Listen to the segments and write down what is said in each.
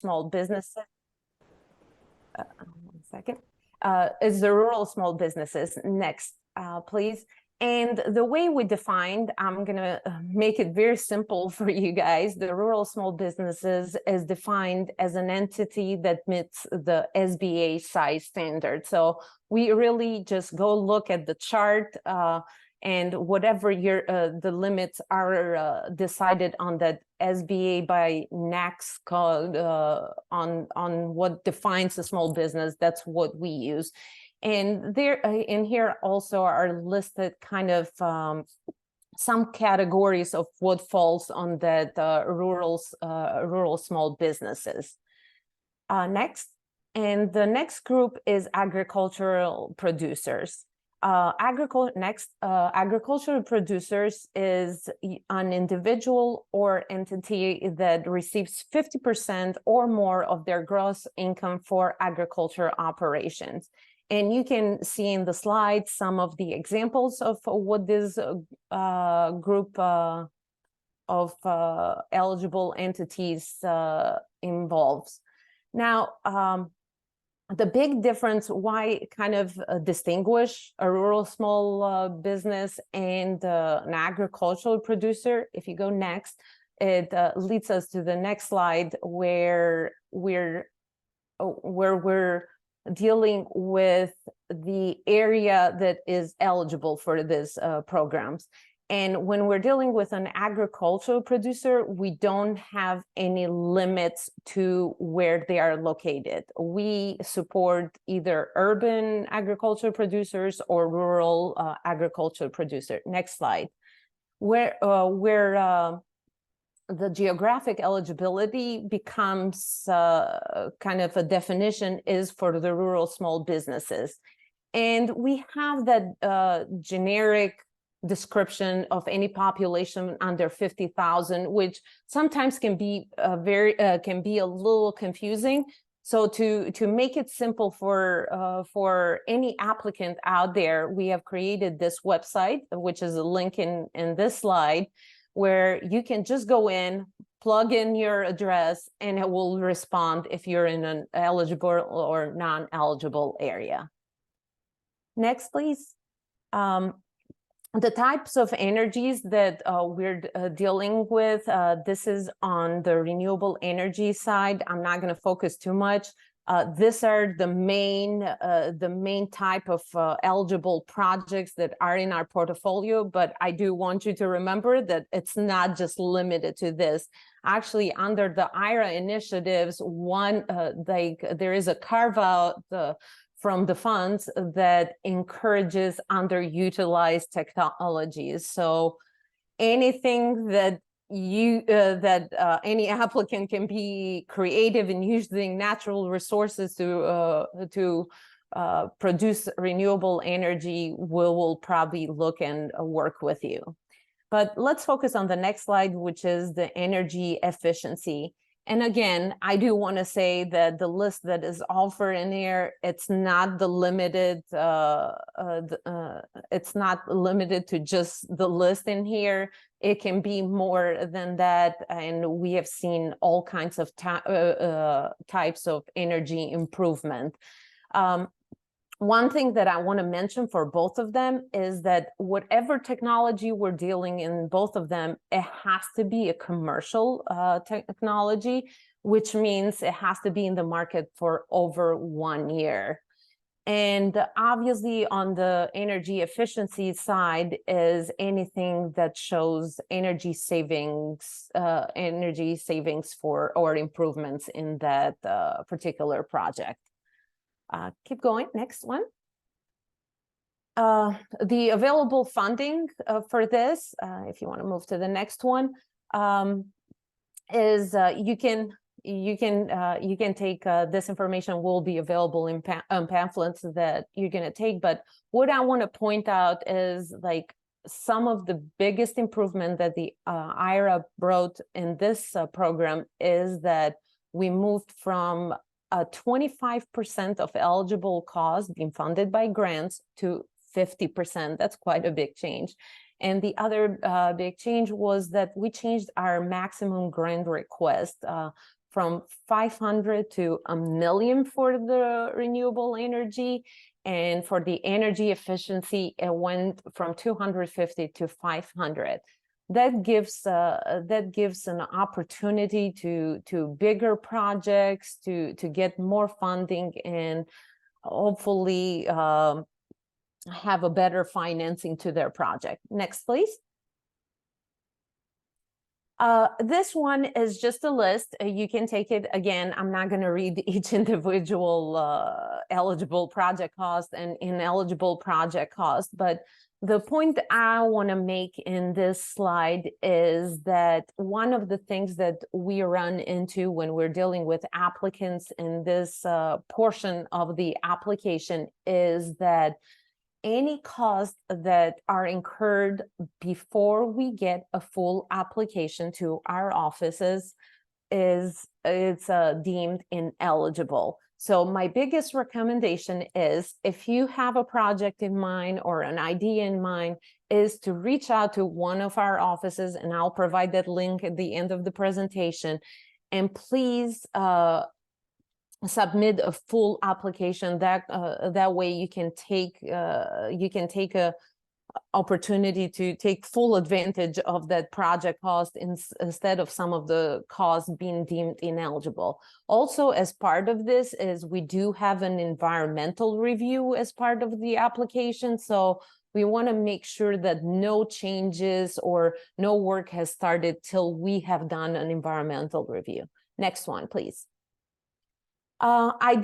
small businesses. One second. Is the rural small businesses. Next, please. And the way we defined, I'm going to make it very simple for you guys. The rural small businesses is defined as an entity that meets the SBA size standard. So we really just go look at the chart, and whatever the limits are decided on that SBA by NACS code on what defines a small business, that's what we use. And there in here also are listed kind of some categories of what falls on that rural small businesses. Next, and the next group is agricultural producers. Agricultural producers is an individual or entity that receives 50% or more of their gross income for agriculture operations. And you can see in the slide some of the examples of what this group of eligible entities involves. Now, the big difference, why kind of distinguish a rural small business and an agricultural producer, if you go next, it leads us to the next slide where we're dealing with the area that is eligible for these programs. And when we're dealing with an agricultural producer, we don't have any limits to where they are located. We support either urban agricultural producers or rural agricultural producer. Next slide. Where the geographic eligibility becomes kind of a definition is for the rural small businesses. And we have that generic description of any population under 50,000, which sometimes can be a little confusing. So to make it simple for any applicant out there, we have created this website, which is a link in this slide, where you can just go in, plug in your address, and it will respond if you're in an eligible or non-eligible area. Next, please. The types of energies that we're dealing with, this is on the renewable energy side. I'm not going to focus too much. These are the main type of eligible projects that are in our portfolio, but I do want you to remember that it's not just limited to this. Actually, under the IRA initiatives, there is a carve out from the funds that encourages underutilized technologies. So anything that any applicant can be creative in using natural resources to produce renewable energy, will probably look and work with you. But let's focus on the next slide, which is the energy efficiency. And again, I do want to say that the list that is offered in here, it's not the limited, it's not limited to just the list in here. It can be more than that, and we have seen all kinds of types of energy improvement. One thing that I want to mention for both of them is that whatever technology we're dealing in both of them, it has to be a commercial technology, which means it has to be in the market for over 1 year. And obviously on the energy efficiency side is anything that shows energy savings for or improvements in that particular project. Keep going, next one. The available funding for this, if you want to move to the next one, is you can take this information will be available in pamphlets that you're going to take. But what I want to point out is like some of the biggest improvement that the IRA brought in this program is that we moved from 25% of eligible costs being funded by grants to 50%. That's quite a big change. And the other big change was that we changed our maximum grant request from 500 to $1 million for the renewable energy. And for the energy efficiency, it went from 250 to 500. That gives an opportunity to bigger projects to get more funding and hopefully have a better financing to their project. Next, please. This one is just a list. You can take it again. I'm not going to read each individual eligible project cost and ineligible project cost, but the point that I want to make in this slide is that one of the things that we run into when we're dealing with applicants in this portion of the application is that any costs that are incurred before we get a full application to our offices it's deemed ineligible. So my biggest recommendation is, if you have a project in mind or an idea in mind, is to reach out to one of our offices, and I'll provide that link at the end of the presentation. And please submit a full application. That way you can take a opportunity to take full advantage of that project cost instead of some of the costs being deemed ineligible. Also, as part of this is we do have an environmental review as part of the application. So we want to make sure that no changes or no work has started till we have done an environmental review. Next one, please. I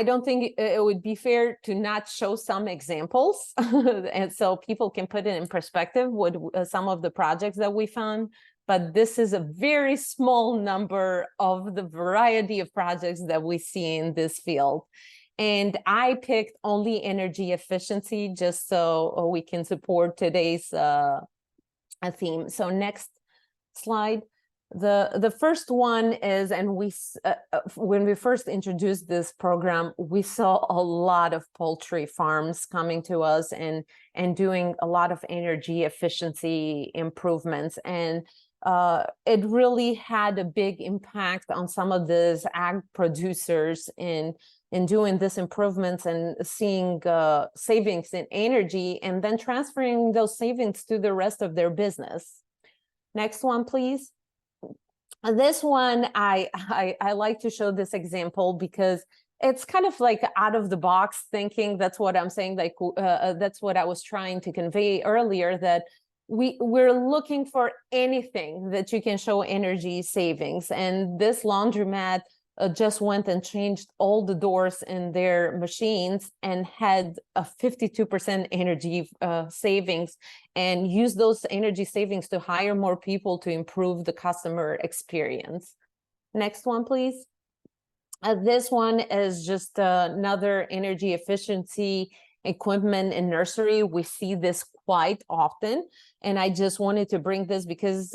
don't think it would be fair to not show some examples and so people can put it in perspective with some of the projects that we found, but this is a very small number of the variety of projects that we see in this field. And I picked only energy efficiency just so we can support today's theme. So next slide. The first one is, and when we first introduced this program, we saw a lot of poultry farms coming to us and doing a lot of energy efficiency improvements, and it really had a big impact on some of these ag producers in doing these improvements and seeing savings in energy, and then transferring those savings to the rest of their business. Next one, please. This one, I like to show this example because it's kind of like out of the box thinking. That's what I'm saying. Like that's what I was trying to convey earlier, that we're looking for anything that you can show energy savings. And this laundromat just went and changed all the doors in their machines and had a 52% energy savings, and used those energy savings to hire more people to improve the customer experience. Next one, please. This one is just another energy efficiency equipment in nursery. We see this quite often, and I just wanted to bring this because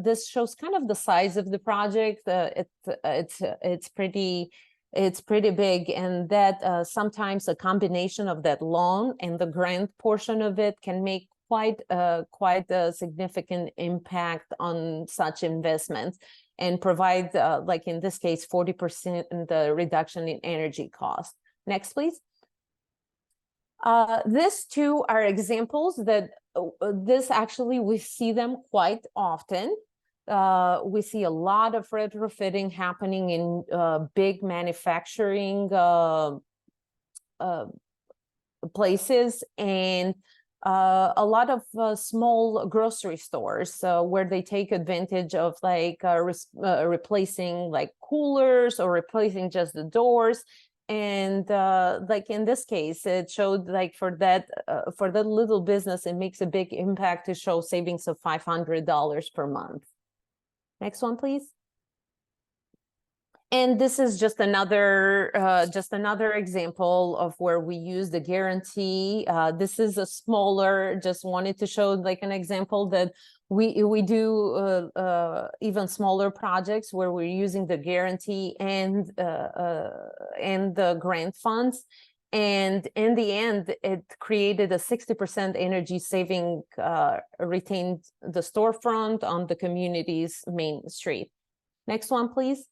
this shows kind of the size of the project. It's pretty big, and that sometimes a combination of that loan and the grant portion of it can make quite a significant impact on such investments and provide, like in this case, 40% the reduction in energy cost. Next, please. These two are examples that this actually we see them quite often. We see a lot of retrofitting happening in big manufacturing places, and a lot of small grocery stores where they take advantage of like replacing like coolers or replacing just the doors. And like in this case, it showed like for that little business, it makes a big impact to show savings of $500 per month. Next one, please. And this is just another example of where we use the guarantee. This is a smaller, just wanted to show like an example that we do even smaller projects where we're using the guarantee and the grant funds. And in the end, it created a 60% energy saving, retained the storefront on the community's main street. Next one, please.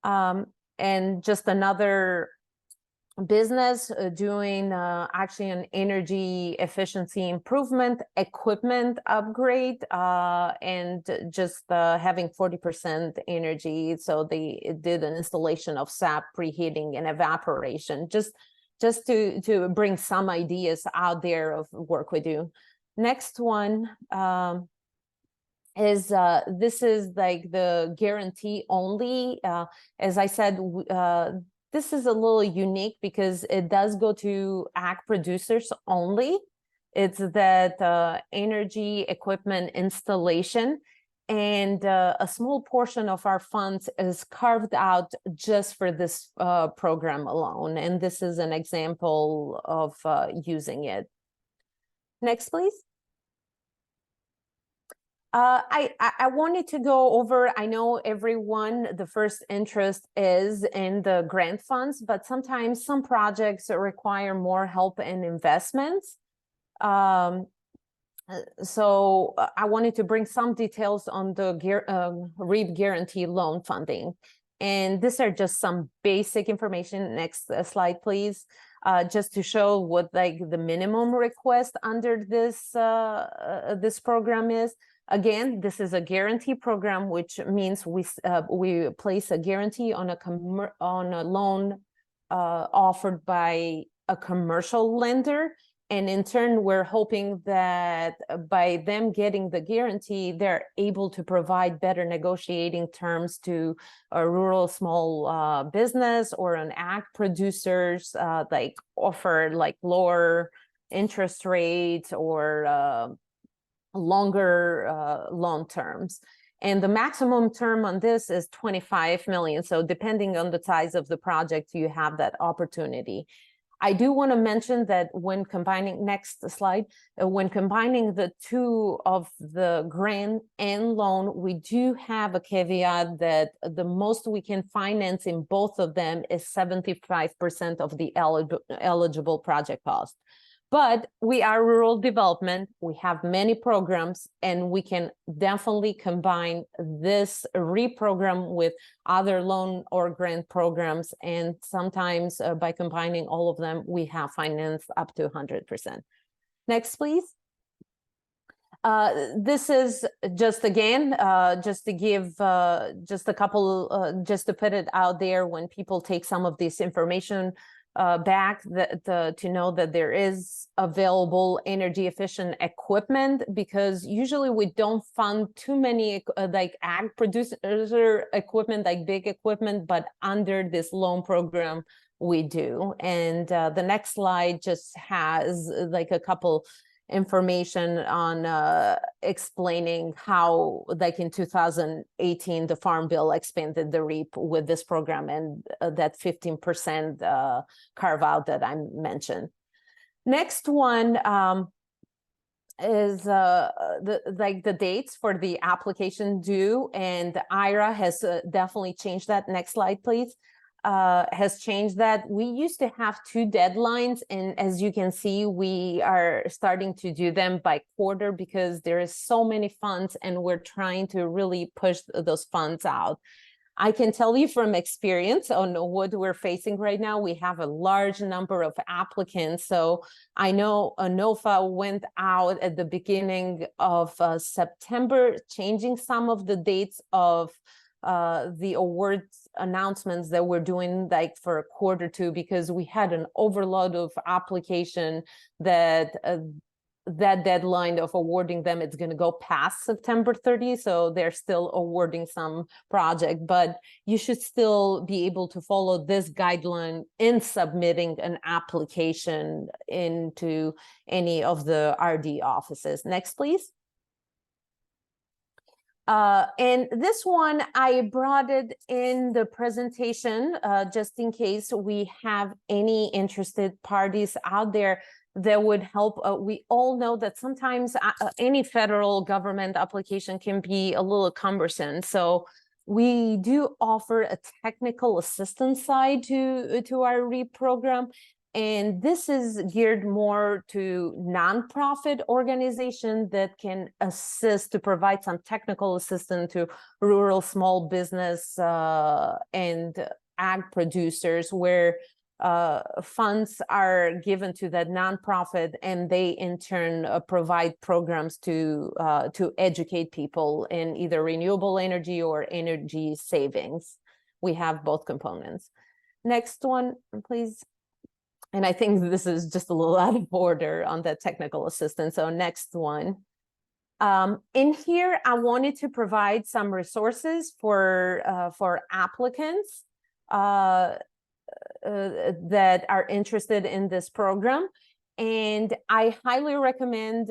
And just another business doing actually an energy efficiency improvement, equipment upgrade, and just having 40% energy. So they did an installation of SAP preheating and evaporation, just to bring some ideas out there of work we do. Next one is this is like the guarantee only. As I said, this is a little unique because it does go to ag producers only. It's that energy equipment installation, and a small portion of our funds is carved out just for this program alone. And this is an example of using it. Next, please. I wanted to go over, I know everyone, the first interest is in the grant funds, but sometimes some projects require more help and investments. So I wanted to bring some details on the REAP guarantee loan funding. And these are just some basic information. Next slide, please. Just to show what like the minimum request under this this program is. Again, this is a guarantee program, which means we place a guarantee on a loan offered by a commercial lender, and in turn, we're hoping that by them getting the guarantee, they're able to provide better negotiating terms to a rural small business or an ag producers, like offer like lower interest rates or longer loan terms. And the maximum term on this is 25 million. So depending on the size of the project, you have that opportunity. I do want to mention that when combining, next slide, when combining the two of the grant and loan, we do have a caveat that the most we can finance in both of them is 75% of the eligible project cost. But we are rural development, we have many programs, and we can definitely combine this REAP program with other loan or grant programs. And sometimes by combining all of them, we have financed up to 100%. Next, please. This is just again, just to give just a couple, just to put it out there when people take some of this information back, to know that there is available energy efficient equipment, because usually we don't fund too many like ag producer equipment, like big equipment, but under this loan program we do. And the next slide just has like a couple information on explaining how, like in 2018, the Farm Bill expanded the REAP with this program and that 15% carve out that I mentioned. Next one is the dates for the application due, and IRA has definitely changed that. Next slide, please. Has changed that. We used to have 2 deadlines, and as you can see, we are starting to do them by quarter because there is so many funds and we're trying to really push those funds out. I can tell you from experience on what we're facing right now, we have a large number of applicants. So I know ANOFA went out at the beginning of September, changing some of the dates of the awards announcements that we're doing like for Q2, because we had an overload of application that that deadline of awarding them, it's going to go past September 30. So they're still awarding some project, but you should still be able to follow this guideline in submitting an application into any of the RD offices. Next, please. And this one, I brought it in the presentation just in case we have any interested parties out there that would help. We all know that sometimes any federal government application can be a little cumbersome. So we do offer a technical assistance side to our REAP program. And this is geared more to nonprofit organizations that can assist to provide some technical assistance to rural small business and ag producers, where funds are given to that nonprofit, and they in turn provide programs to educate people in either renewable energy or energy savings. We have both components. Next one, please. And I think this is just a little out of order on the technical assistance. So next one. In here, I wanted to provide some resources for applicants that are interested in this program. And I highly recommend,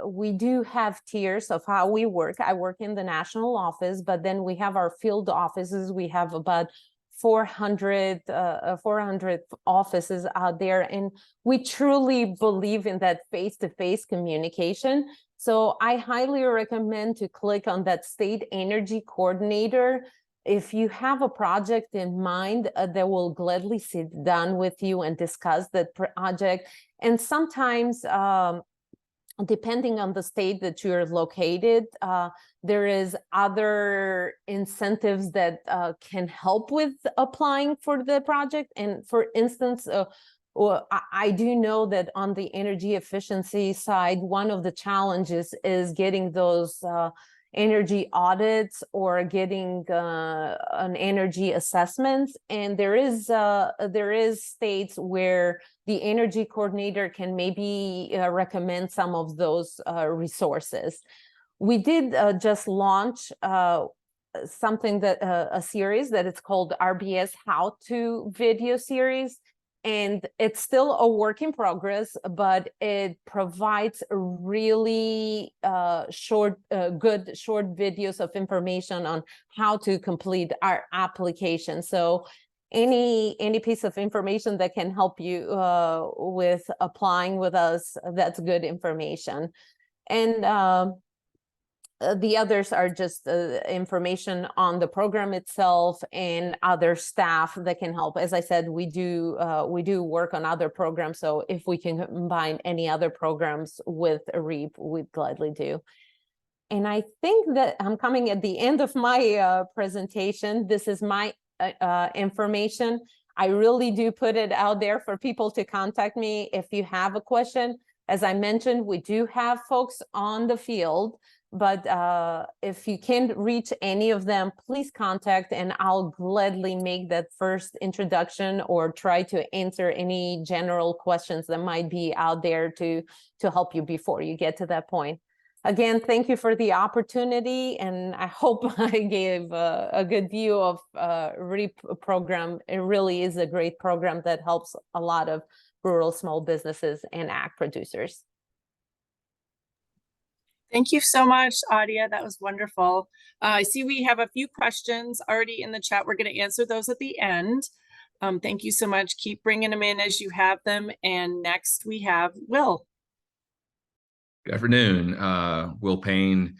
we do have tiers of how we work. I work in the national office, but then we have our field offices. We have about 400 offices out there, and we truly believe in that face-to-face communication. So I highly recommend to click on that state energy coordinator. If you have a project in mind, they will gladly sit down with you and discuss that project. And sometimes, depending on the state that you're located, there is other incentives that can help with applying for the project. And for instance, I do know that on the energy efficiency side, one of the challenges is getting those energy audits or getting an energy assessments. And there is states where the energy coordinator can maybe recommend some of those resources. We did just launch something that a series that it's called RBS How To video series. And it's still a work in progress, but it provides really good short videos of information on how to complete our application. So any piece of information that can help you with applying with us, that's good information. And the others are just information on the program itself and other staff that can help. As I said, we do work on other programs. So if we can combine any other programs with REAP, we'd gladly do. And I think that I'm coming at the end of my presentation. This is my information. I really do put it out there for people to contact me if you have a question. As I mentioned, we do have folks on the field, but if you can't reach any of them, please contact, and I'll gladly make that first introduction or try to answer any general questions that might be out there to help you before you get to that point. Again, thank you for the opportunity, and I hope I gave a good view of REAP program. It really is a great program that helps a lot of rural small businesses and ag producers. Thank you so much, Adia. That was wonderful. I see we have a few questions already in the chat. We're going to answer those at the end. Thank you so much. Keep bringing them in as you have them. And next we have Will. Good afternoon. Will Payne.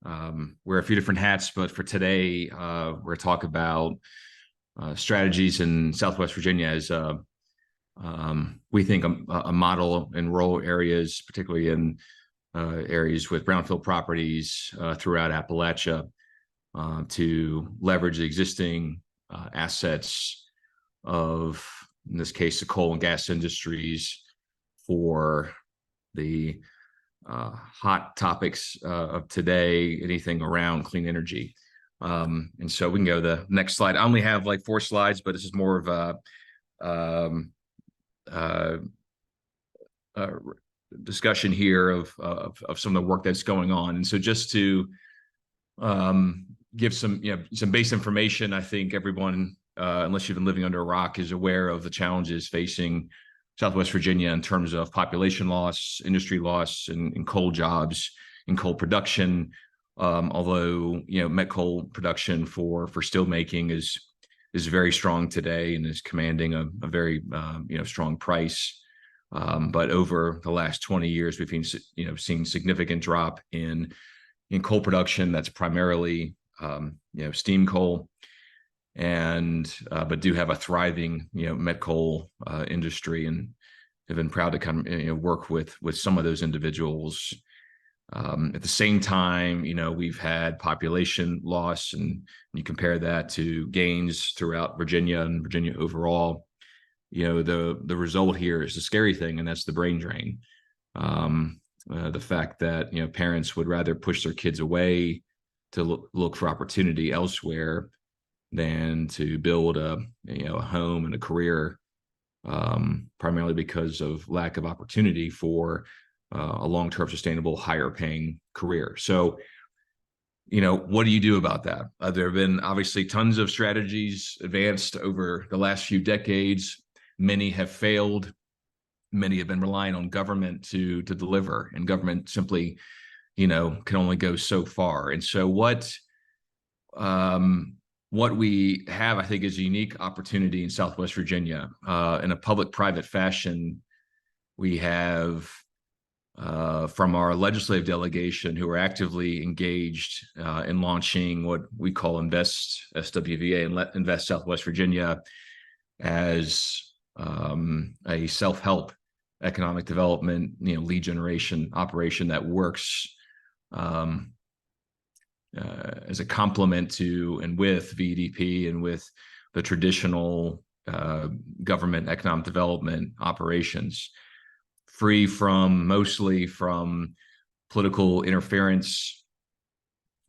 Wear a few different hats, but for today, we're going to talk about strategies in Southwest Virginia as we think a model in rural areas, particularly in areas with brownfield properties throughout Appalachia, to leverage the existing assets of, in this case, the coal and gas industries for the hot topics of today, anything around clean energy. And so we can go to the next slide. I only have like 4 slides, but this is more of a discussion here of some of the work that's going on. And so just to give some base information, I think everyone, unless you've been living under a rock, is aware of the challenges facing Southwest Virginia in terms of population loss, industry loss, and coal jobs and coal production. Although met coal production for steel making is very strong today and is commanding a very strong price. But over the last 20 years, we've seen significant drop in coal production. That's primarily steam coal. and but do have a thriving, met coal industry, and have been proud to come, work with some of those individuals. At the same time, we've had population loss, and you compare that to gains throughout Virginia and Virginia overall. The result here is the scary thing, and that's the brain drain. The fact that parents would rather push their kids away to look for opportunity elsewhere than to build a home and a career, primarily because of lack of opportunity for a long-term, sustainable, higher-paying career. So, what do you do about that? There have been obviously tons of strategies advanced over the last few decades. Many have failed. Many have been relying on government to deliver, and government simply, can only go so far. And so what we have, I think, is a unique opportunity in Southwest Virginia. In a public-private fashion, we have from our legislative delegation, who are actively engaged in launching what we call Invest SWVA and Invest Southwest Virginia as a self-help economic development, lead generation operation that works as a complement to and with VDP and with the traditional government economic development operations, free mostly from political interference,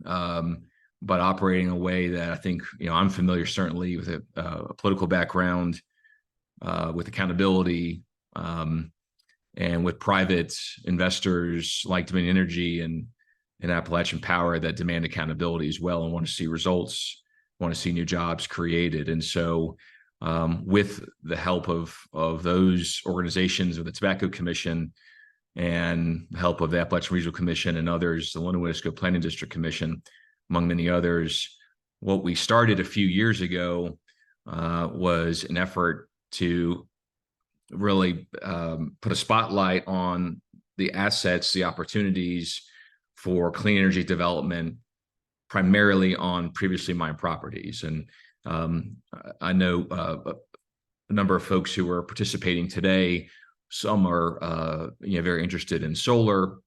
but operating in a way that I think, I'm familiar certainly with a political background, with accountability, and with private investors like Dominion Energy and Appalachian Power that demand accountability as well and want to see results, want to see new jobs created. And so with the help of those organizations, of the Tobacco Commission and the help of the Appalachian Regional Commission and others, the Illinois Planning District Commission, among many others, what we started a few years ago was an effort to really put a spotlight on the assets, the opportunities for clean energy development, primarily on previously mined properties. And I know a number of folks who are participating today. Some are very interested in solar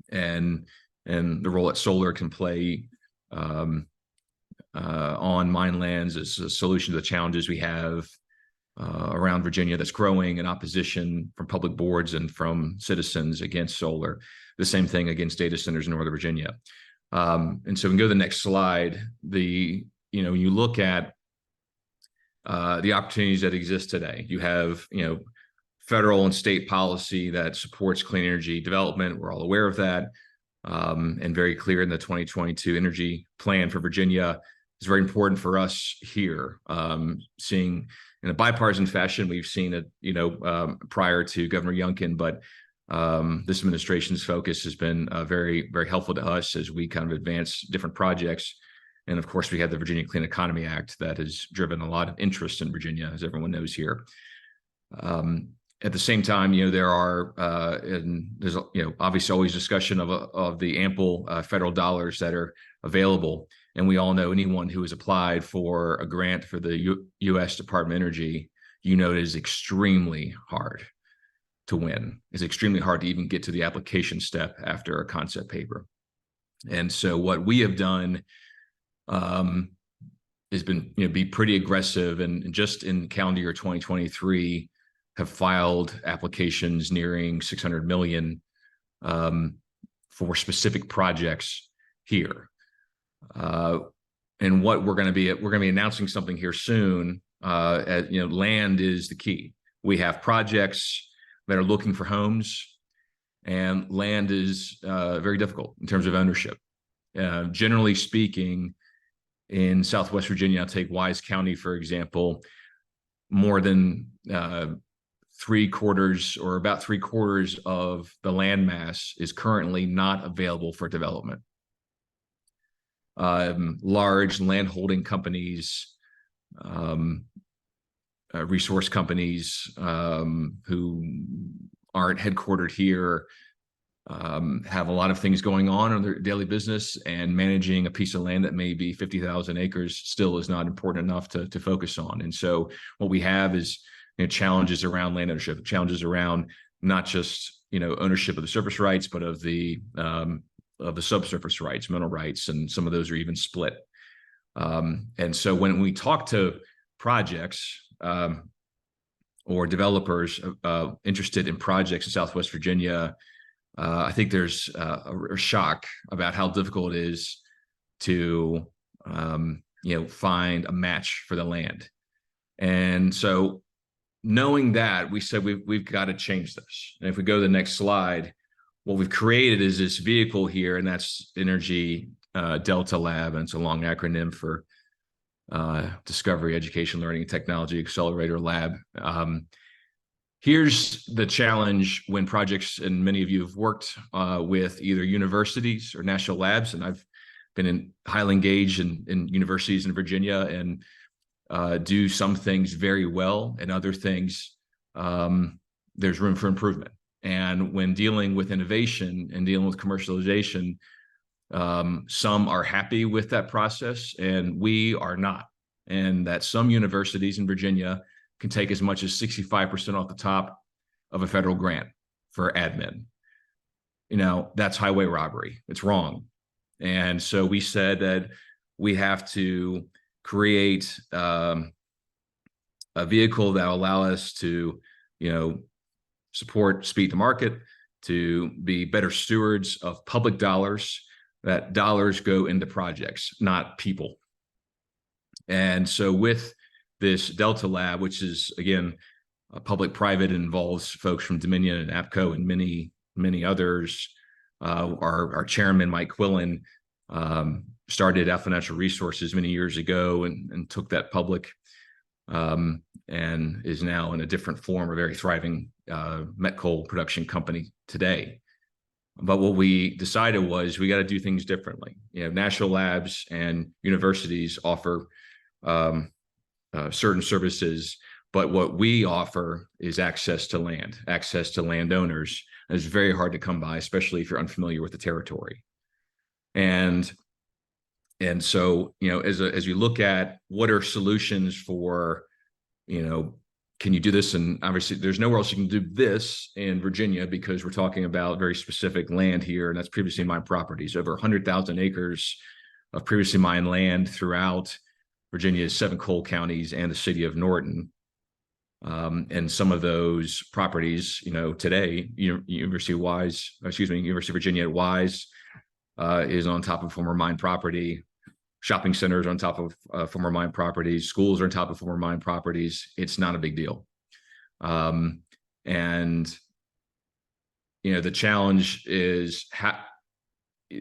and the role that solar can play on mine lands as a solution to the challenges we have around Virginia that's growing in opposition from public boards and from citizens against solar. The same thing against data centers in Northern Virginia. And so we can go to the next slide. When you look at the opportunities that exist today, you have, federal and state policy that supports clean energy development. We're all aware of that. And very clear in the 2022 energy plan for Virginia is very important for us here. Seeing in a bipartisan fashion, we've seen it, prior to Governor Youngkin, but this administration's focus has been very, very helpful to us as we kind of advance different projects. And of course, we have the Virginia Clean Economy Act that has driven a lot of interest in Virginia, as everyone knows here. At the same time, there are, and there's, obviously always discussion of the ample federal dollars that are available. And we all know anyone who has applied for a grant for the U.S. Department of Energy, it is extremely hard to win. It's extremely hard to even get to the application step after a concept paper. And so what we have done has been, be pretty aggressive, and just in calendar year 2023 have filed applications nearing $600 million for specific projects here. And what we're going to be announcing something here soon. Land is the key. We have projects that are looking for homes, and land is very difficult in terms of ownership. Generally speaking, in Southwest Virginia, I'll take Wise County, for example, more than about 3/4 of the land mass is currently not available for development. Large land holding companies, resource companies who aren't headquartered here, have a lot of things going on in their daily business, and managing a piece of land that may be 50,000 acres still is not important enough to focus on. And so what we have is, challenges around land ownership, challenges around not just, ownership of the surface rights, but of the subsurface rights, mineral rights, and some of those are even split. And so when we talk to projects or developers interested in projects in Southwest Virginia, I think there's a shock about how difficult it is to, find a match for the land. And so knowing that, we said we've got to change this. And if we go to the next slide, what we've created is this vehicle here, and that's Energy Delta Lab, and it's a long acronym for Discovery, Education, Learning, and Technology Accelerator Lab. Here's the challenge when projects, and many of you have worked with either universities or national labs, and I've been highly engaged in universities in Virginia, and do some things very well, and other things there's room for improvement. And when dealing with innovation and dealing with commercialization, some are happy with that process, and we are not. And that some universities in Virginia can take as much as 65% off the top of a federal grant for admin. That's highway robbery. It's wrong. And so we said that we have to create a vehicle that will allow us to, support speed to market, to be better stewards of public dollars, that dollars go into projects, not people. And so with this Delta Lab, which is, again, public-private, involves folks from Dominion and APCO and many, many others. Our chairman, Mike Quillen, started Alpha Natural Resources many years ago and took that public, and is now in a different form, a very thriving met coal production company today. But what we decided was we got to do things differently. National labs and universities offer certain services, but what we offer is access to land, access to landowners. It's very hard to come by, especially if you're unfamiliar with the territory. And so, as you look at what are solutions for, can you do this? And obviously there's nowhere else you can do this in Virginia, because we're talking about very specific land here, and that's previously mined properties. Over 100,000 acres of previously mined land throughout Virginia's 7 coal counties and the city of Norton. And some of those properties, today, University of Virginia at Wise is on top of former mine property. Shopping centers on top of former mine properties. Schools are on top of former mine properties. It's not a big deal. And the challenge is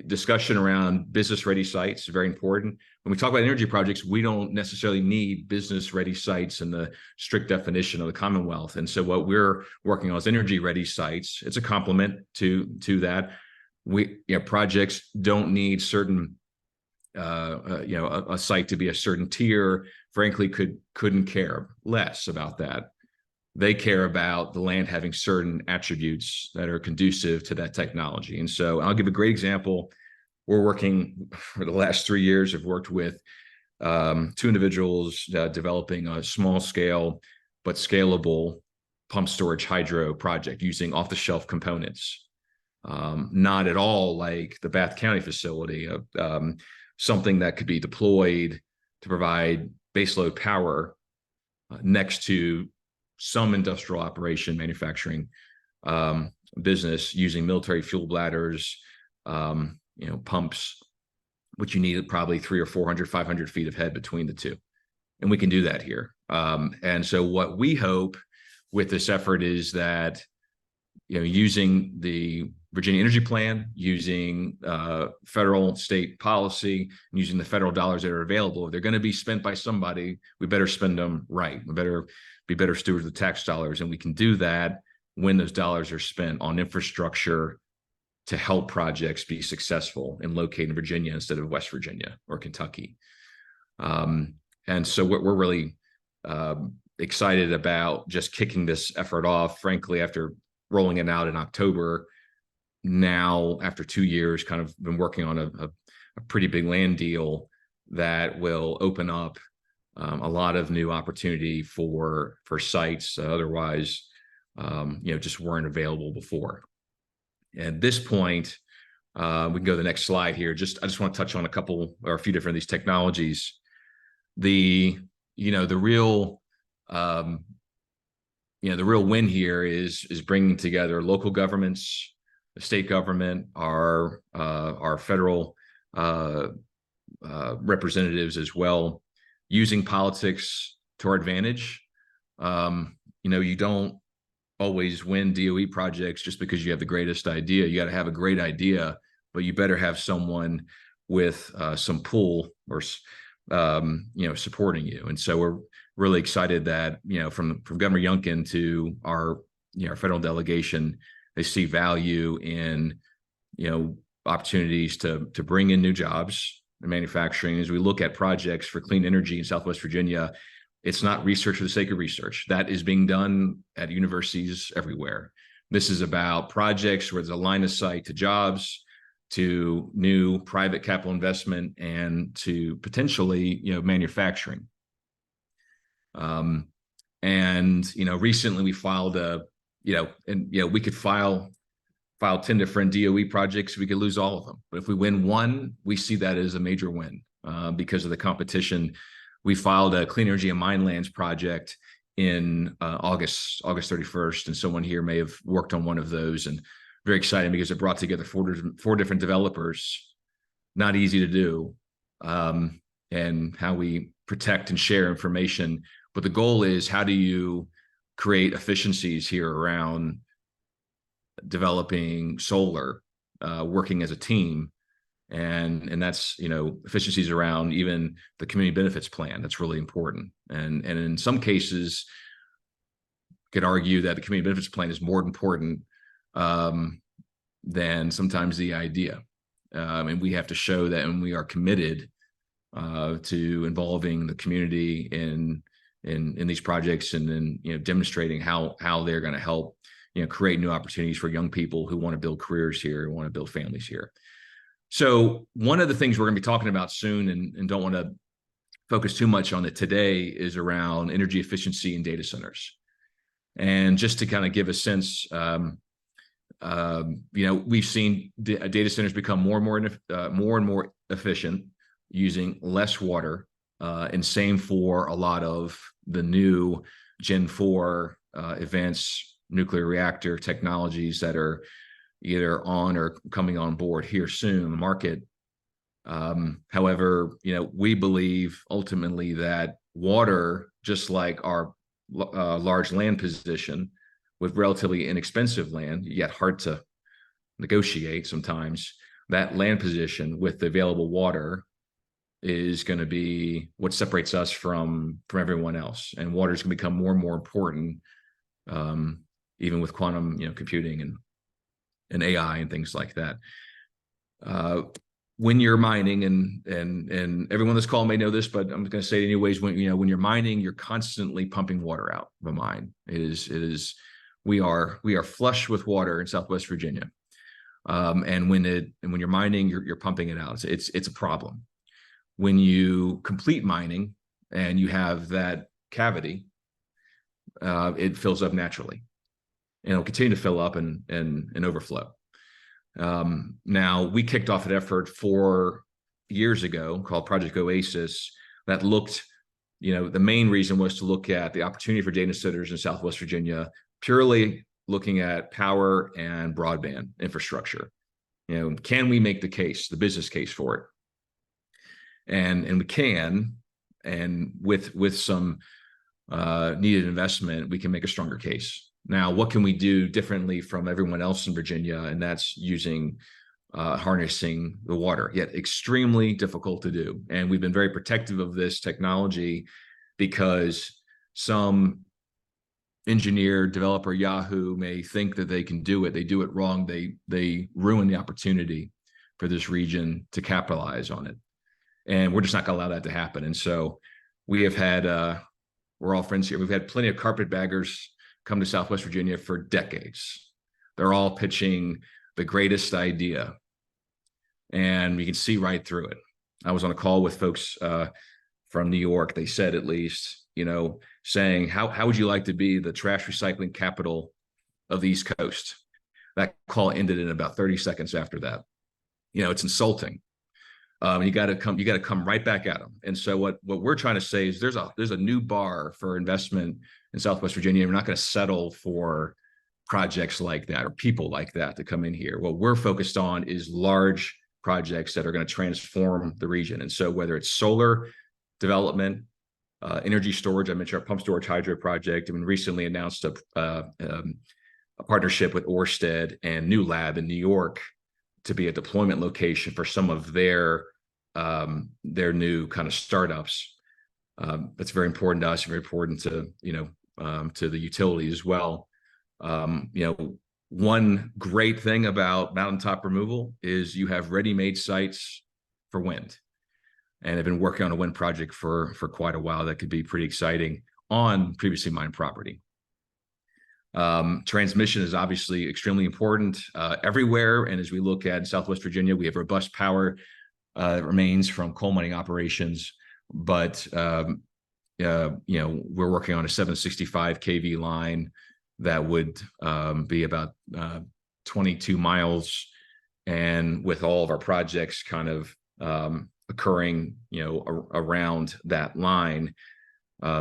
discussion around business-ready sites is very important. When we talk about energy projects, we don't necessarily need business-ready sites in the strict definition of the Commonwealth. And so what we're working on is energy-ready sites. It's a complement to that. Projects don't need certain, a site to be a certain tier. Frankly, couldn't care less about that. They care about the land having certain attributes that are conducive to that technology. And so I'll give a great example. We're working for the last 3 years, I've worked with 2 individuals developing a small scale but scalable pump storage hydro project using off-the-shelf components. Not at all like the Bath County facility, something that could be deployed to provide baseload power next to some industrial operation manufacturing business using military fuel bladders, pumps, which you need probably 300 or 400, 500 feet of head between the two. And we can do that here. And so what we hope with this effort is that, using the Virginia Energy Plan, using federal state policy, using the federal dollars that are available, if they're going to be spent by somebody, we better spend them right. We better be better stewards of the tax dollars. And we can do that when those dollars are spent on infrastructure to help projects be successful and located in Virginia instead of West Virginia or Kentucky. And so we're really excited about just kicking this effort off. Frankly, after rolling it out in October, now, after 2 years, kind of been working on a pretty big land deal that will open up a lot of new opportunity for sites that otherwise, just weren't available before. At this point, we can go to the next slide here. I just want to touch on a few different of these technologies. The real win here is bringing together local governments, the state government, our federal representatives as well, using politics to our advantage. You don't always win DOE projects just because you have the greatest idea. You got to have a great idea, but you better have someone with some pull or supporting you. And so we're really excited that from Governor Youngkin to our federal delegation, they see value in opportunities to bring in new jobs in manufacturing. As we look at projects for clean energy in Southwest Virginia, it's not research for the sake of research. That is being done at universities everywhere. This is about projects where there's a line of sight to jobs, to new private capital investment, and to potentially, manufacturing. Recently we filed we could file 10 different DOE projects. We could lose all of them, but if we win one, we see that as a major win because of the competition. We filed a clean energy and mine lands project in August 31st, and someone here may have worked on one of those, and very exciting because it brought together four different developers. Not easy to do, and how we protect and share information. But the goal is, how do you create efficiencies here around developing solar, working as a team, and that's efficiencies around even the community benefits plan. That's really important, and in some cases could argue that the community benefits plan is more important than sometimes the idea, and we have to show that when we are committed to involving the community in these projects, and then demonstrating how they're going to help create new opportunities for young people who want to build careers here, who want to build families here. So one of the things we're going to be talking about soon, and don't want to focus too much on it today, is around energy efficiency in data centers. And just to kind of give a sense, we've seen data centers become more and more efficient, using less water, and same for a lot of the new Gen 4 advanced nuclear reactor technologies that are either on or coming on board here soon in the market. However, we believe ultimately that water, just like our large land position with relatively inexpensive land, yet hard to negotiate sometimes, that land position with the available water is going to be what separates us from everyone else. And water is going to become more and more important, even with quantum computing and AI and things like that. When you're mining, and everyone on this call may know this, but I'm going to say it anyways, when you're mining, you're constantly pumping water out of a mine. We are flush with water in Southwest Virginia. And when you're mining, you're pumping it out. It's a problem. When you complete mining and you have that cavity, it fills up naturally, and it'll continue to fill up and overflow. Now, we kicked off an effort 4 years ago called Project Oasis that looked, the main reason was to look at the opportunity for data centers in Southwest Virginia, purely looking at power and broadband infrastructure. Can we make the business case for it? And we can, and with some needed investment, we can make a stronger case. Now, what can we do differently from everyone else in Virginia? And that's using harnessing the water, yet extremely difficult to do. And we've been very protective of this technology because some engineer, developer, Yahoo may think that they can do it. They do it wrong. They ruin the opportunity for this region to capitalize on it. And we're just not going to allow that to happen. And so we have had, we're all friends here, we've had plenty of carpetbaggers come to Southwest Virginia for decades. They're all pitching the greatest idea. And you can see right through it. I was on a call with folks from New York. They said, at least, saying, how would you like to be the trash recycling capital of the East Coast? That call ended in about 30 seconds after that. It's insulting. You got to come right back at them. And so what we're trying to say is there's a new bar for investment in Southwest Virginia. We're not going to settle for projects like that or people like that to come in here. What we're focused on is large projects that are going to transform the region. And so whether it's solar development, energy storage, I mentioned our pump storage hydro project, and recently announced a partnership with Ørsted and New Lab in New York to be a deployment location for some of their new kind of startups. That's very important to us, very important to the utility as well. One great thing about mountaintop removal is you have ready-made sites for wind, and I've been working on a wind project for quite a while that could be pretty exciting on previously mined property. Transmission is obviously extremely important everywhere, and as we look at Southwest Virginia, we have robust power that remains from coal mining operations, but we're working on a 765 kV line that would be about 22 miles, and with all of our projects kind of occurring around that line,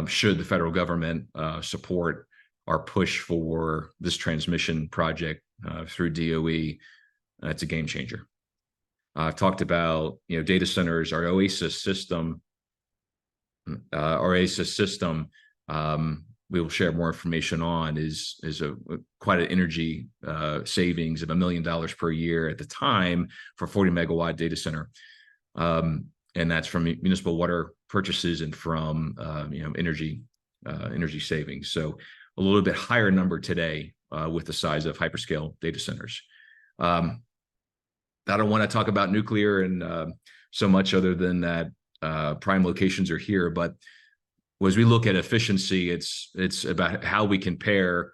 should the federal government support our push for this transmission project through DOE, it's a game changer. I've talked about data centers. Our OASIS system, we will share more information on, is quite an energy savings of $1 million per year at the time for 40 megawatt data center, and that's from municipal water purchases and from energy savings. So a little bit higher number today with the size of hyperscale data centers. I don't want to talk about nuclear and so much other than that prime locations are here, but as we look at efficiency, it's about how we can pair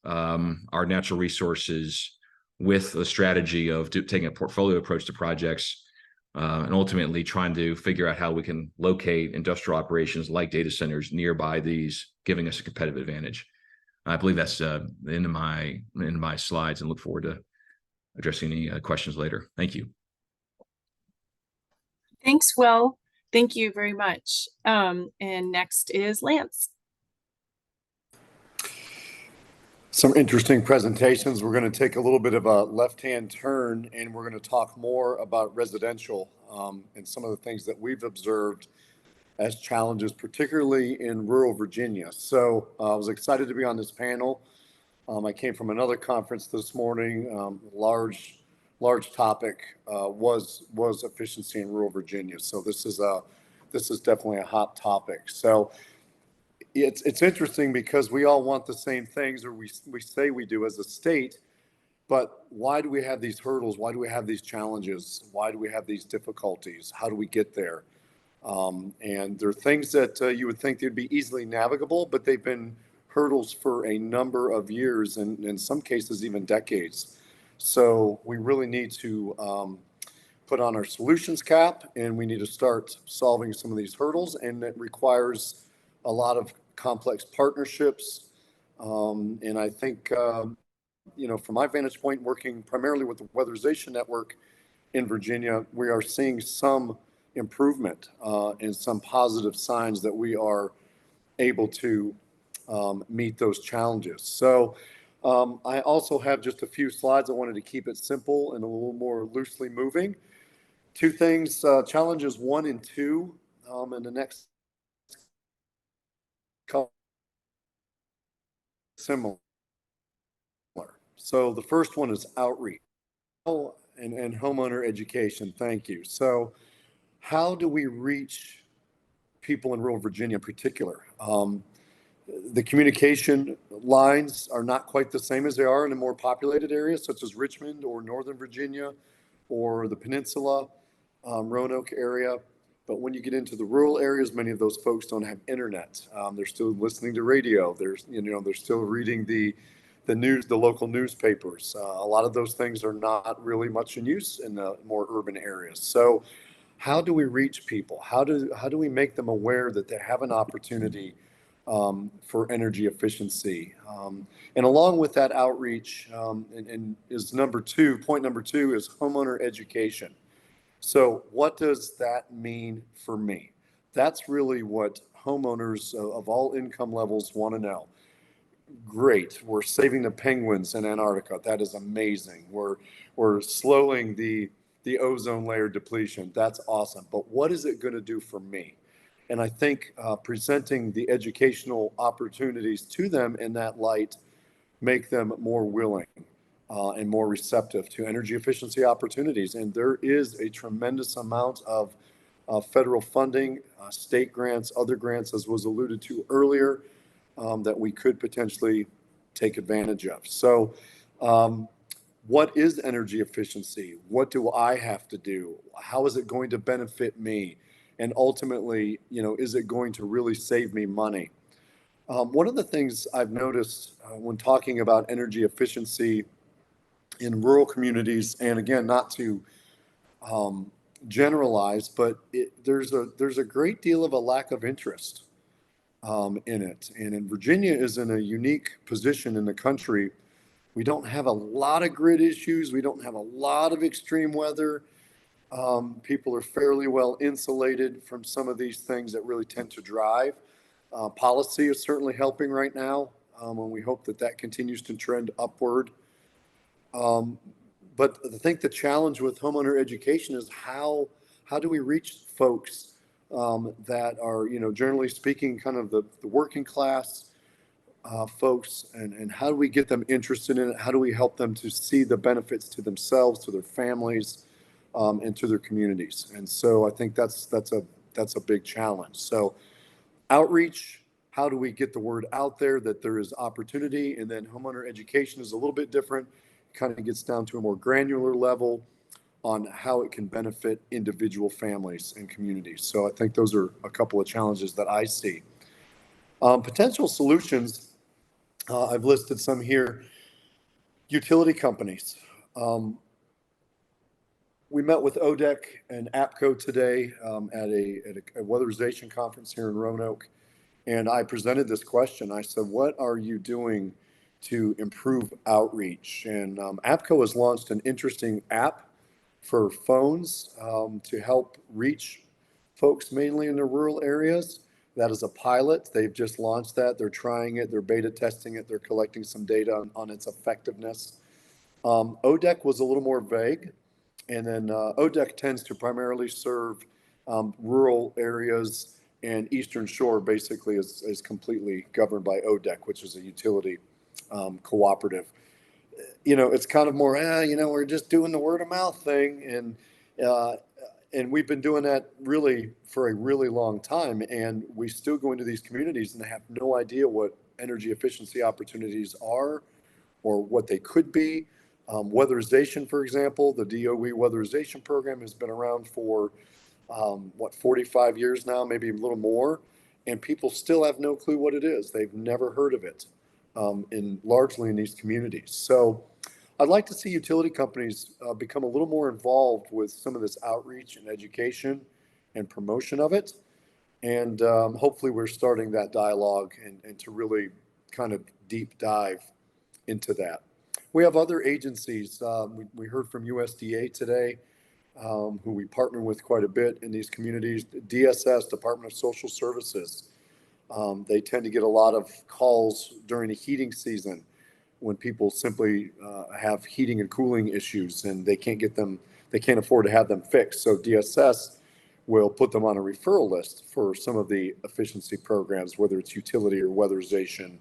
our natural resources with a strategy of taking a portfolio approach to projects and ultimately trying to figure out how we can locate industrial operations like data centers nearby these, giving us a competitive advantage. I believe that's the end of my slides, and look forward to addressing any questions later. Thank you. Thanks, Will. Thank you very much. And next is Lance. Some interesting presentations. We're going to take a little bit of a left-hand turn, and we're going to talk more about residential and some of the things that we've observed as challenges, particularly in rural Virginia. So I was excited to be on this panel. I came from another conference this morning. Large topic was efficiency in rural Virginia. So this is definitely a hot topic. So it's interesting because we all want the same things, or we say we do as a state, but why do we have these hurdles? Why do we have these challenges? Why do we have these difficulties? How do we get there? And there are things that you would think they'd be easily navigable, but they've been hurdles for a number of years, and in some cases even decades. So we really need to put on our solutions cap, and we need to start solving some of these hurdles, and it requires a lot of complex partnerships. And I think, from my vantage point, working primarily with the Weatherization Network in Virginia, we are seeing some improvement and some positive signs that we are able to meet those challenges. So I also have just a few slides. I wanted to keep it simple and a little more loosely moving. Two things, challenges 1 and 2, and the next similar. So the first one is outreach and homeowner education. Thank you. So how do we reach people in rural Virginia in particular? The communication lines are not quite the same as they are in the more populated areas, such as Richmond or Northern Virginia or the Peninsula, Roanoke area. But when you get into the rural areas, many of those folks don't have internet. They're still listening to radio. They're still reading the the news, the local newspapers. A lot of those things are not really much in use in the more urban areas. So how do we reach people? How do we make them aware that they have an opportunity for energy efficiency? And along with that outreach, and is point number two is homeowner education. So what does that mean for me? That's really what homeowners of all income levels want to know. Great, we're saving the penguins in Antarctica. That is amazing. We're slowing the ozone layer depletion. That's awesome. But what is it going to do for me? And I think presenting the educational opportunities to them in that light make them more willing and more receptive to energy efficiency opportunities. And there is a tremendous amount of federal funding, state grants, other grants, as was alluded to earlier, that we could potentially take advantage of. So what is energy efficiency? What do I have to do? How is it going to benefit me? And ultimately, is it going to really save me money? One of the things I've noticed when talking about energy efficiency in rural communities, and again, not to generalize, but there's a great deal of a lack of interest in it. And in Virginia is in a unique position in the country. We don't have a lot of grid issues. We don't have a lot of extreme weather. People are fairly well insulated from some of these things that really tend to drive. Policy is certainly helping right now, and we hope that continues to trend upward. But I think the challenge with homeowner education is how do we reach folks that are, generally speaking, kind of the working class folks, and how do we get them interested in it? How do we help them to see the benefits to themselves, to their families, and to their communities? And so I think that's a big challenge. So outreach, how do we get the word out there that there is opportunity? And then homeowner education is a little bit different, kind of gets down to a more granular level on how it can benefit individual families and communities. So I think those are a couple of challenges that I see. Potential solutions, I've listed some here. Utility companies. We met with ODEC and APCO today at a weatherization conference here in Roanoke, and I presented this question. I said, what are you doing to improve outreach? And APCO has launched an interesting app for phones to help reach folks mainly in the rural areas. That is a pilot. They've just launched that. They're trying it. They're beta testing it. They're collecting some data on its effectiveness. ODEC was a little more vague. And then ODEC tends to primarily serve rural areas, and Eastern Shore basically is completely governed by ODEC, which is a utility cooperative. It's kind of more, we're just doing the word of mouth thing. And we've been doing that really for a really long time. And we still go into these communities and have no idea what energy efficiency opportunities are or what they could be. Weatherization, for example, the DOE weatherization program has been around for 45 years now, maybe a little more, and people still have no clue what it is. They've never heard of it largely in these communities. So I'd like to see utility companies become a little more involved with some of this outreach and education and promotion of it. And hopefully we're starting that dialogue and to really kind of deep dive into that. We have other agencies. We heard from USDA today, who we partner with quite a bit in these communities. DSS, Department of Social Services. They tend to get a lot of calls during the heating season when people simply have heating and cooling issues and they can't afford to have them fixed. So DSS will put them on a referral list for some of the efficiency programs, whether it's utility or weatherization,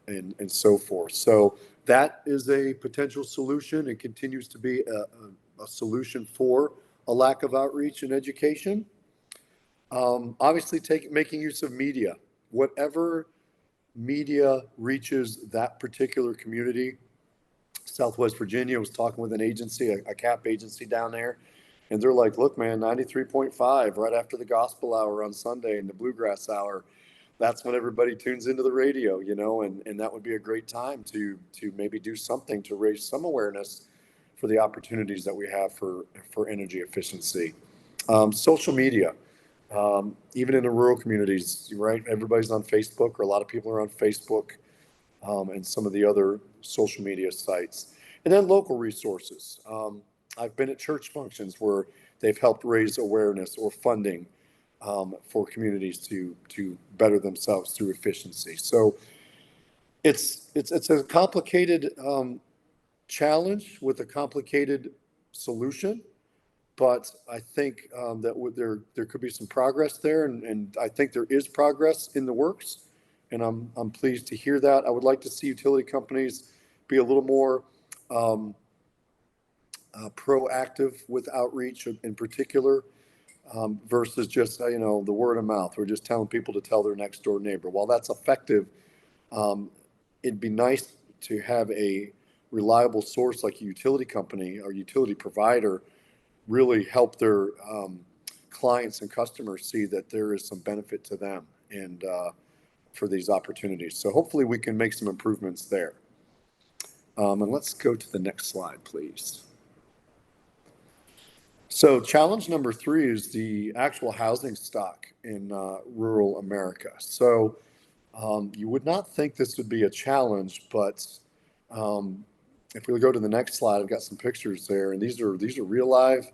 and so forth. So that is a potential solution. It continues to be a solution for a lack of outreach and education. Obviously, making use of media, whatever media reaches that particular community. Southwest Virginia was talking with an agency, a CAP agency down there, and they're like, look, man, 93.5 right after the gospel hour on Sunday and the bluegrass hour. that's when everybody tunes into the radio, you know, and that would be a great time to maybe do something to raise some awareness for the opportunities that we have for energy efficiency. Social media, even in the rural communities, right? Everybody's on Facebook, or a lot of people are on Facebook, and some of the other social media sites. And then local resources. I've been at church functions where they've helped raise awareness or funding for communities to better themselves through efficiency. So it's a complicated challenge with a complicated solution, but I think that there could be some progress there, and I think there is progress in the works, and I'm pleased to hear that. I would like to see utility companies be a little more proactive with outreach in particular, versus just the word of mouth. We're just telling people to tell their next door neighbor. While that's effective, it'd be nice to have a reliable source like a utility company or utility provider really help their clients and customers see that there is some benefit to them and for these opportunities. So hopefully we can make some improvements there. And let's go to the next slide, please. So challenge number 3 is the actual housing stock in rural America. So you would not think this would be a challenge, but if we go to the next slide, I've got some pictures there, and these are real live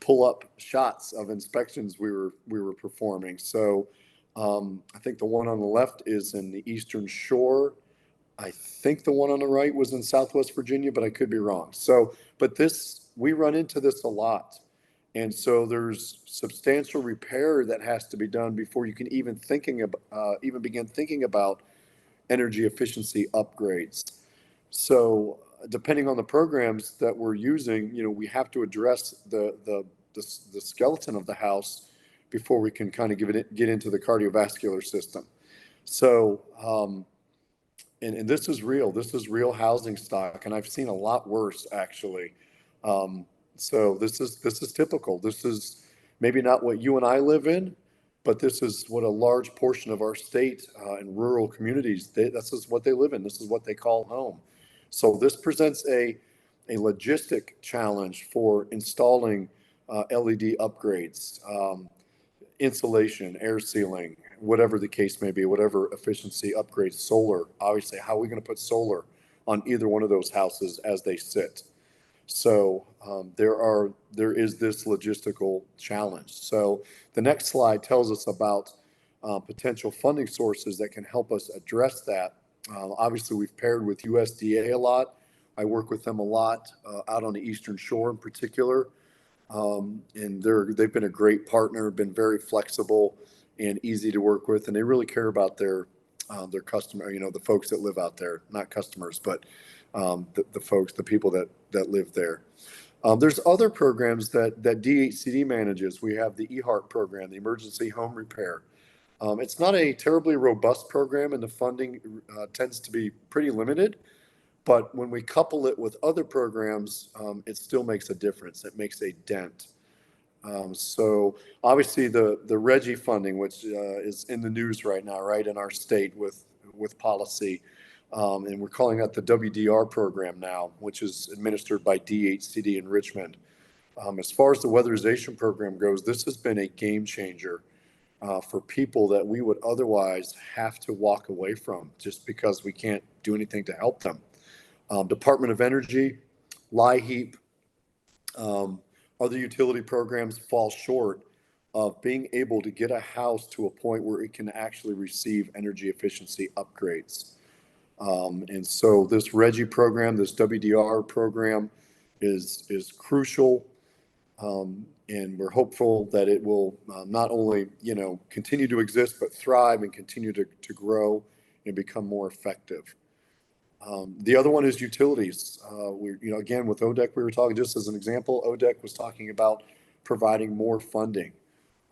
pull-up shots of inspections we were performing. So I think the one on the left is in the Eastern Shore. I think the one on the right was in Southwest Virginia, but I could be wrong. So, but we run into this a lot. And so there's substantial repair that has to be done before you can even begin thinking about energy efficiency upgrades. So depending on the programs that we're using, we have to address the skeleton of the house before we can kind of get into the cardiovascular system. So, and this is real. This is real housing stock, and I've seen a lot worse actually. So this is typical. This is maybe not what you and I live in, but this is what a large portion of our state and rural communities, this is what they live in. This is what they call home. So this presents a logistic challenge for installing LED upgrades, insulation, air sealing, whatever the case may be, whatever efficiency upgrades, solar. Obviously, how are we going to put solar on either one of those houses as they sit? So there is this logistical challenge. So the next slide tells us about potential funding sources that can help us address that. Obviously, we've paired with USDA a lot. I work with them a lot out on the Eastern Shore in particular. And they've been a great partner, been very flexible and easy to work with, and they really care about their customer, the folks that live out there, not customers, but the folks, the people that live there. There's other programs that DHCD manages. We have the EHART program, the Emergency Home Repair. It's not a terribly robust program, and the funding tends to be pretty limited. But when we couple it with other programs, it still makes a difference. It makes a dent. So obviously the RGGI funding, which is in the news right now, right, in our state with policy, and we're calling that the WDR program now, which is administered by DHCD in Richmond. As far as the weatherization program goes, this has been a game changer for people that we would otherwise have to walk away from just because we can't do anything to help them. Department of Energy, LIHEAP, other utility programs fall short of being able to get a house to a point where it can actually receive energy efficiency upgrades. And so this RGGI program, this WDR program is crucial. And we're hopeful that it will not only, continue to exist, but thrive and continue to grow and become more effective. The other one is utilities. Again, with ODEC, we were talking, just as an example, ODEC was talking about providing more funding.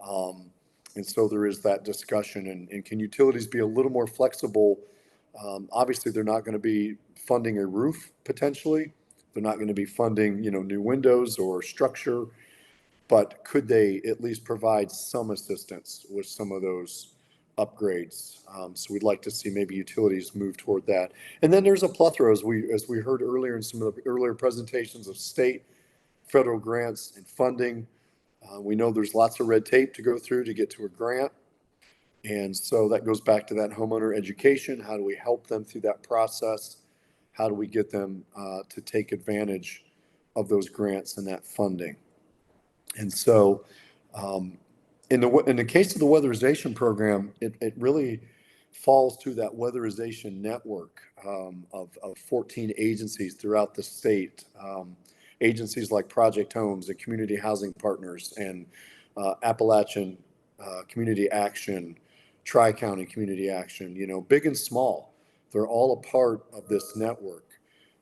And so there is that discussion. And can utilities be a little more flexible? Obviously, they're not going to be funding a roof, potentially. They're not going to be funding, new windows or structure. But could they at least provide some assistance with some of those upgrades. So we'd like to see maybe utilities move toward that. And then there's a plethora, as we heard earlier in some of the earlier presentations, of state, federal grants and funding. We know there's lots of red tape to go through to get to a grant. And so that goes back to that homeowner education. How do we help them through that process? How do we get them to take advantage of those grants and that funding? And so in the case of the weatherization program, it really falls to that weatherization network of 14 agencies throughout the state. Agencies like Project Homes and Community Housing Partners and Appalachian Community Action, Tri-County Community Action, you know, big and small, they're all a part of this network.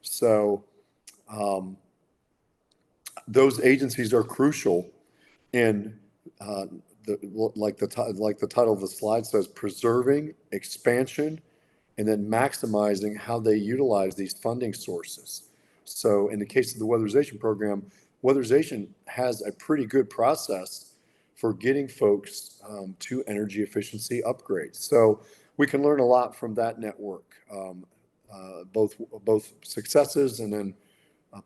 So those agencies are crucial in like the title of the slide says, preserving, expansion, and then maximizing how they utilize these funding sources. So in the case of the weatherization program, weatherization has a pretty good process for getting folks to energy efficiency upgrades. So we can learn a lot from that network, both successes and then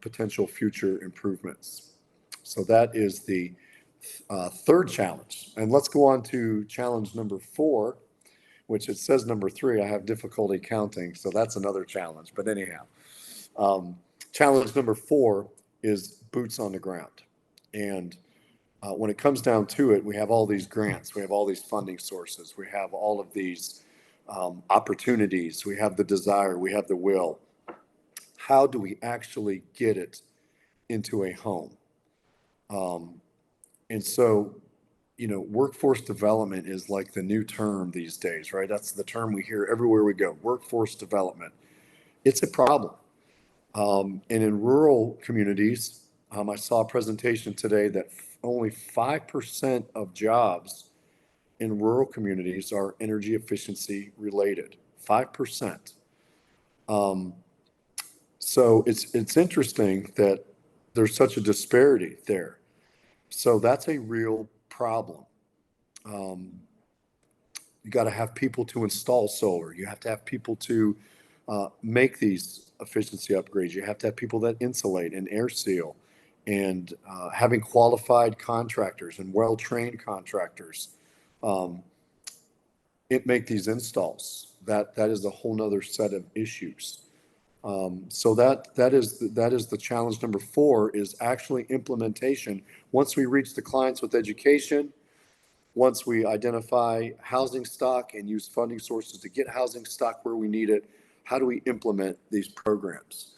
potential future improvements. So that is the third challenge. And let's go on to challenge number 4, which it says number 3. I have difficulty counting, so that's another challenge. But anyhow, challenge number 4 is boots on the ground. And when it comes down to it, we have all these grants, we have all these funding sources, we have all of these opportunities, we have the desire, we have the will. How do we actually get it into a home? And so, you know, workforce development is like the new term these days, right? That's the term we hear everywhere we go, workforce development. It's a problem. And in rural communities, I saw a presentation today that only 5% of jobs in rural communities are energy efficiency related, 5%. So it's interesting that there's such a disparity there. So that's a real problem. You got to have people to install solar. You have to have people to make these efficiency upgrades. You have to have people that insulate and air seal, and having qualified contractors and well-trained contractors make these installs. That is a whole nother set of issues. So that is the challenge number 4, is actually implementation. Once we reach the clients with education, once we identify housing stock and use funding sources to get housing stock where we need it, how do we implement these programs?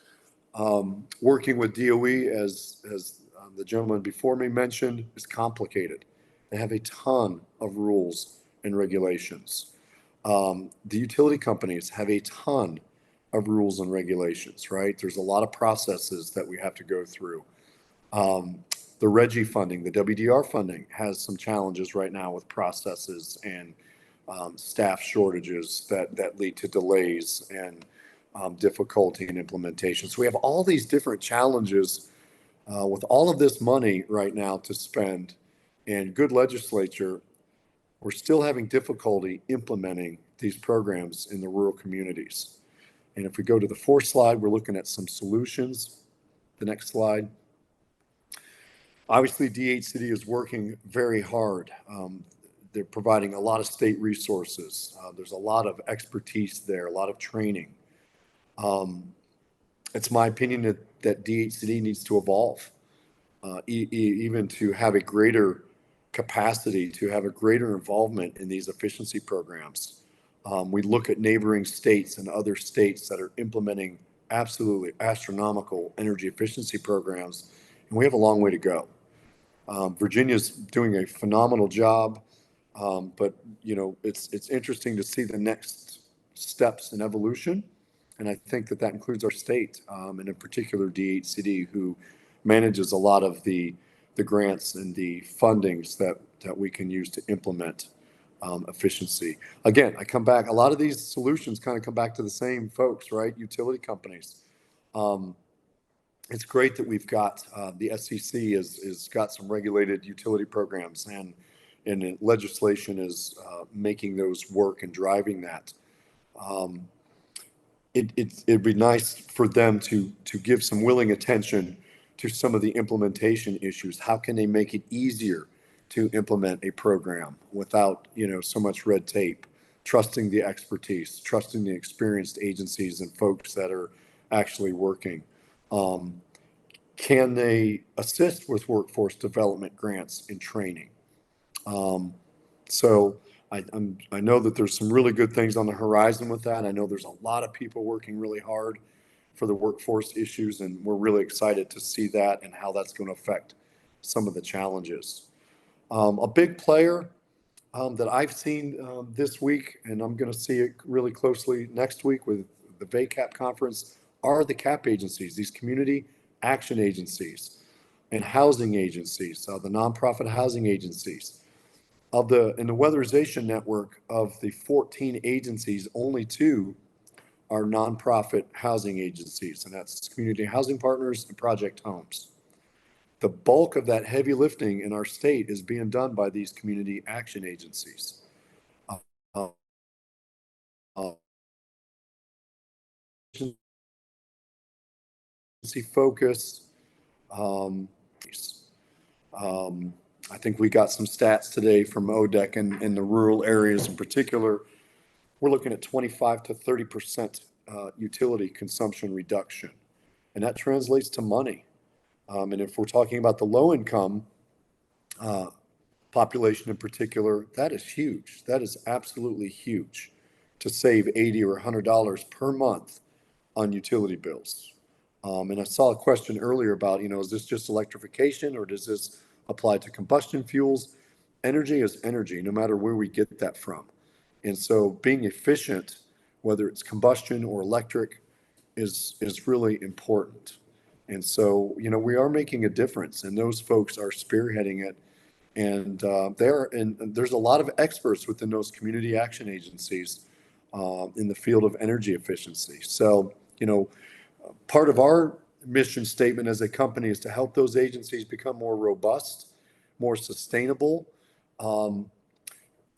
Working with DOE, as the gentleman before me mentioned, is complicated. They have a ton of rules and regulations. The utility companies have a ton of rules and regulations, right? There's a lot of processes that we have to go through. The RGGI funding, the WDR funding has some challenges right now with processes and staff shortages that lead to delays and difficulty in implementation. So we have all these different challenges with all of this money right now to spend, and good legislature, we're still having difficulty implementing these programs in the rural communities. And if we go to the 4th slide, we're looking at some solutions. The next slide. Obviously, DHCD is working very hard. They're providing a lot of state resources. There's a lot of expertise there, a lot of training. It's my opinion that DHCD needs to evolve, even to have a greater capacity, to have a greater involvement in these efficiency programs. We look at neighboring states and other states that are implementing absolutely astronomical energy efficiency programs, and we have a long way to go. Virginia's doing a phenomenal job, but you know, it's interesting to see the next steps in evolution, and I think that includes our state, and in particular DHCD, who manages a lot of the grants and the fundings that we can use to implement efficiency. Again, I come back, a lot of these solutions kind of come back to the same folks, right? Utility companies. It's great that we've got the SEC has got some regulated utility programs, and and legislation is making those work and driving that. It'd be nice for them to give some willing attention to some of the implementation issues. How can they make it easier to implement a program without, so much red tape? Trusting the expertise, trusting the experienced agencies and folks that are actually working. Can they assist with workforce development grants and training? So I know that there's some really good things on the horizon with that. I know there's a lot of people working really hard for the workforce issues, and we're really excited to see that and how that's going to affect some of the challenges. A big player that I've seen this week, and I'm going to see it really closely next week with the VAEEC conference, are the CAP agencies, these community action agencies and housing agencies, the nonprofit housing agencies. In the weatherization network of the 14 agencies, only 2 are nonprofit housing agencies, and that's Community Housing Partners and Project Homes. The bulk of that heavy lifting in our state is being done by these community action agencies. Focus. I think we got some stats today from ODEC in the rural areas in particular. We're looking at 25 to 30% utility consumption reduction, and that translates to money. And if we're talking about the low income population in particular, that is huge. That is absolutely huge, to save $80 or $100 per month on utility bills. And I saw a question earlier about, is this just electrification or does this apply to combustion fuels? Energy is energy, no matter where we get that from. And so being efficient, whether it's combustion or electric, is really important. And so, we are making a difference, and those folks are spearheading it. And there's a lot of experts within those community action agencies in the field of energy efficiency. So, part of our mission statement as a company is to help those agencies become more robust, more sustainable,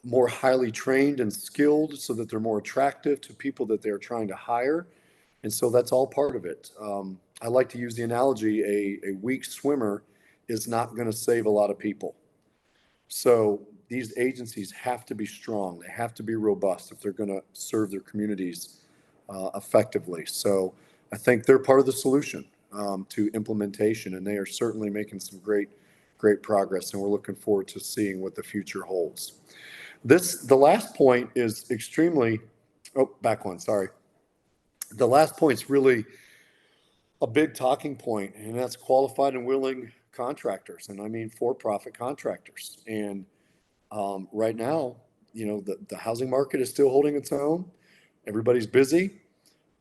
more highly trained and skilled, so that they're more attractive to people that they're trying to hire. And so that's all part of it. I like to use the analogy, a weak swimmer is not going to save a lot of people. So these agencies have to be strong. They have to be robust if they're going to serve their communities effectively. So I think they're part of the solution to implementation, and they are certainly making some great progress, and we're looking forward to seeing what the future holds. The last point is extremely, back one, sorry. The last point is really a big talking point, and that's qualified and willing contractors, and I mean for-profit contractors. And right now, the housing market is still holding its own. Everybody's busy.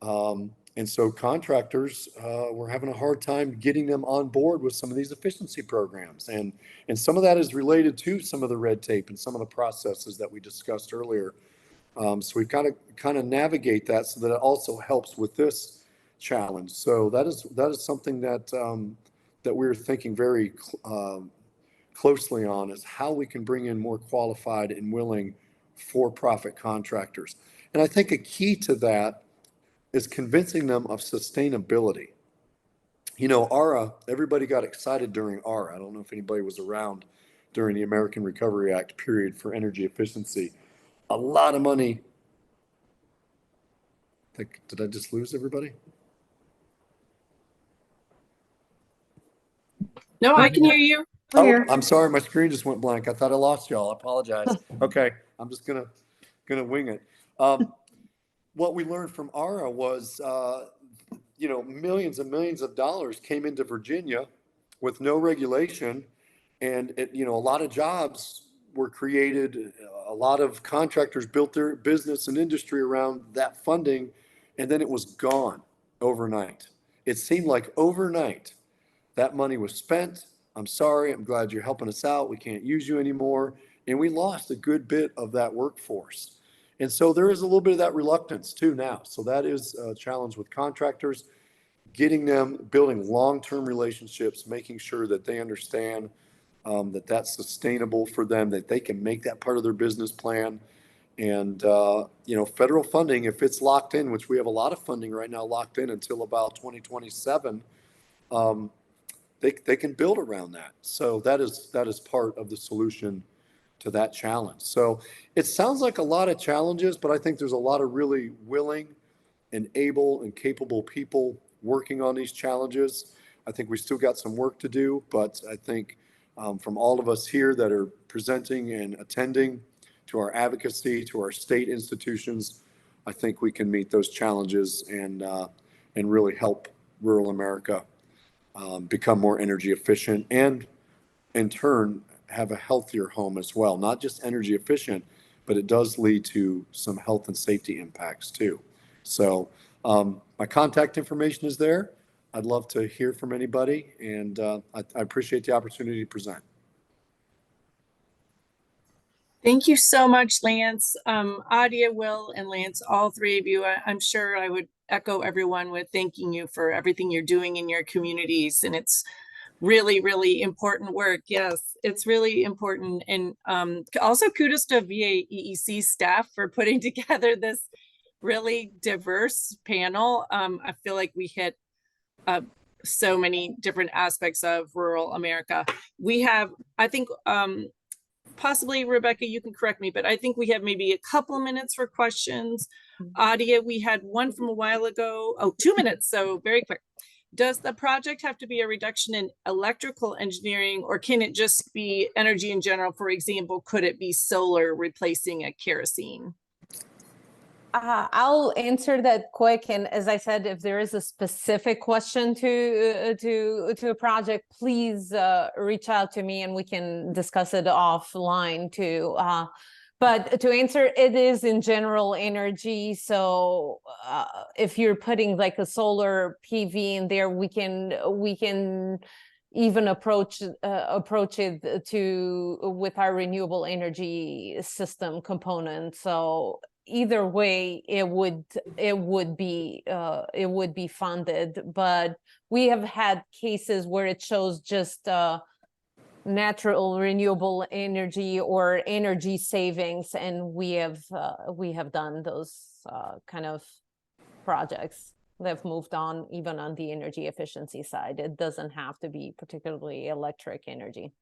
And so contractors, we're having a hard time getting them on board with some of these efficiency programs. And some of that is related to some of the red tape and some of the processes that we discussed earlier. So we've got to kind of navigate that so that it also helps with this challenge. So that is something that we're thinking very closely on, is how we can bring in more qualified and willing for-profit contractors. And I think a key to that is convincing them of sustainability. ARA, everybody got excited during ARA. I don't know if anybody was around during the American Recovery Act period for energy efficiency. A lot of money. Did I just lose everybody? No, I can hear you. Oh, I'm sorry. My screen just went blank. I thought I lost y'all. I apologize. Okay. I'm just gonna wing it. What we learned from ARA was, millions and millions of dollars came into Virginia with no regulation, and a lot of jobs were created. A lot of contractors built their business and industry around that funding, and then it was gone overnight. It seemed like overnight that money was spent. I'm sorry. I'm glad you're helping us out. We can't use you anymore. And we lost a good bit of that workforce. And so there is a little bit of that reluctance too now. So that is a challenge with contractors, getting them, building long-term relationships, making sure that they understand that's sustainable for them, that they can make that part of their business plan. And, federal funding, if it's locked in, which we have a lot of funding right now locked in until about 2027, they can build around that. So that is part of the solution to that challenge. So it sounds like a lot of challenges, but I think there's a lot of really willing and able and capable people working on these challenges. I think we still got some work to do, but I think from all of us here that are presenting and attending, to our advocacy, to our state institutions, I think we can meet those challenges and really help rural America become more energy efficient and in turn have a healthier home as well. Not just energy efficient, but it does lead to some health and safety impacts too. So my contact information is there. I'd love to hear from anybody, and I appreciate the opportunity to present. Thank you so much, Lance. Adia, Will, and Lance, all three of you, I'm sure I would echo everyone with thanking you for everything you're doing in your communities. And it's really, really important work. Yes, it's really important. And also kudos to VAEEC staff for putting together this really diverse panel. I feel like we hit so many different aspects of rural America. We have, I think, possibly, Rebecca, you can correct me, but I think we have maybe a couple of minutes for questions. Adia, we had one from a while ago. Oh, 2 minutes, so very quick. Does the project have to be a reduction in electrical engineering, or can it just be energy in general? For example, could it be solar replacing a kerosene? I'll answer that quick. And as I said, if there is a specific question to a project, please reach out to me and we can discuss it offline too. But to answer, it is in general energy. So if you're putting like a solar PV in there, we can even approach it with our renewable energy system component. So either way, it would be funded. But we have had cases where it shows just natural renewable energy or energy savings, and we have done those kind of projects that have moved on even on the energy efficiency side. It doesn't have to be particularly electric energy.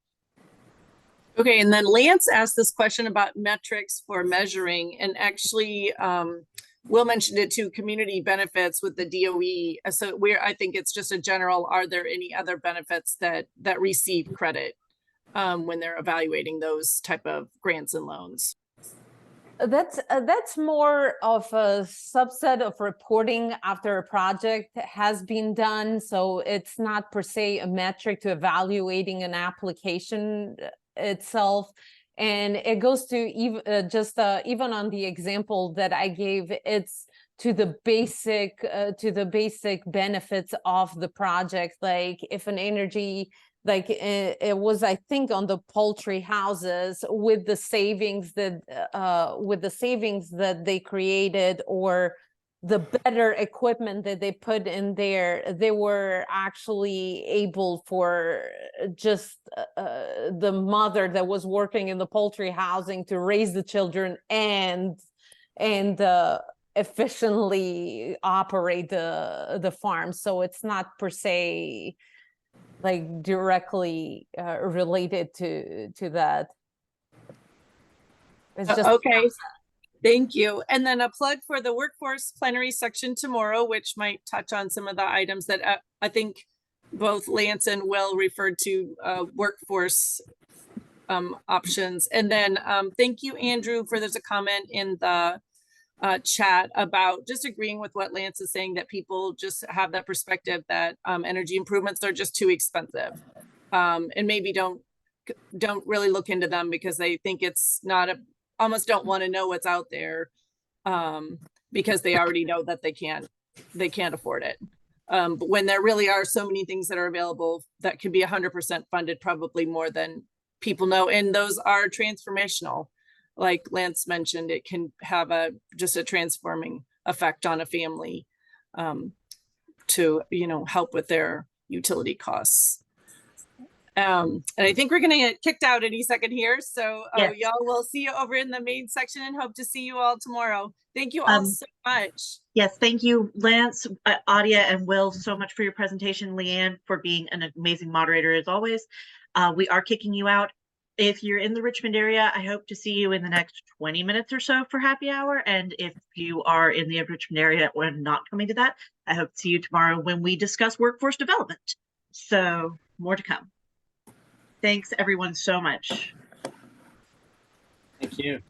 Okay, and then Lance asked this question about metrics for measuring, and actually Will mentioned it too, community benefits with the DOE. So I think it's just a general, are there any other benefits that receive credit when they're evaluating those type of grants and loans? That's more of a subset of reporting after a project has been done. So it's not per se a metric to evaluating an application itself. And it goes to even even on the example that I gave, it's to the basic benefits of the project. Like if an energy, like it was, I think, on the poultry houses with the savings that they created, or the better equipment that they put in there, they were actually able for just the mother that was working in the poultry housing to raise the children and efficiently operate the farm. So it's not per se like directly related to that. It's just okay. Thank you. And then a plug for the workforce plenary section tomorrow, which might touch on some of the items that I think both Lance and Will referred to, workforce options. And then thank you, Andrew, for there's a comment in the chat about just agreeing with what Lance is saying, that people just have that perspective that energy improvements are just too expensive, and maybe don't really look into them because they think it's not almost don't want to know what's out there because they already know that they can't afford it. But when there really are so many things that are available that can be 100% funded, probably more than people know, and those are transformational. Like Lance mentioned, it can have just a transforming effect on a family to help with their utility costs. And I think we're going to get kicked out any second here. So Yes. y'all will see you over in the main section and hope to see you all tomorrow. Thank you all so much. Yes, thank you, Lance, Adia, and Will, so much for your presentation. Leigh Anne for being an amazing moderator as always. We are kicking you out. If you're in the Richmond area, I hope to see you in the next 20 minutes or so for happy hour. And if you are in the Richmond area or not coming to that, I hope to see you tomorrow when we discuss workforce development. So more to come. Thanks everyone so much. Thank you.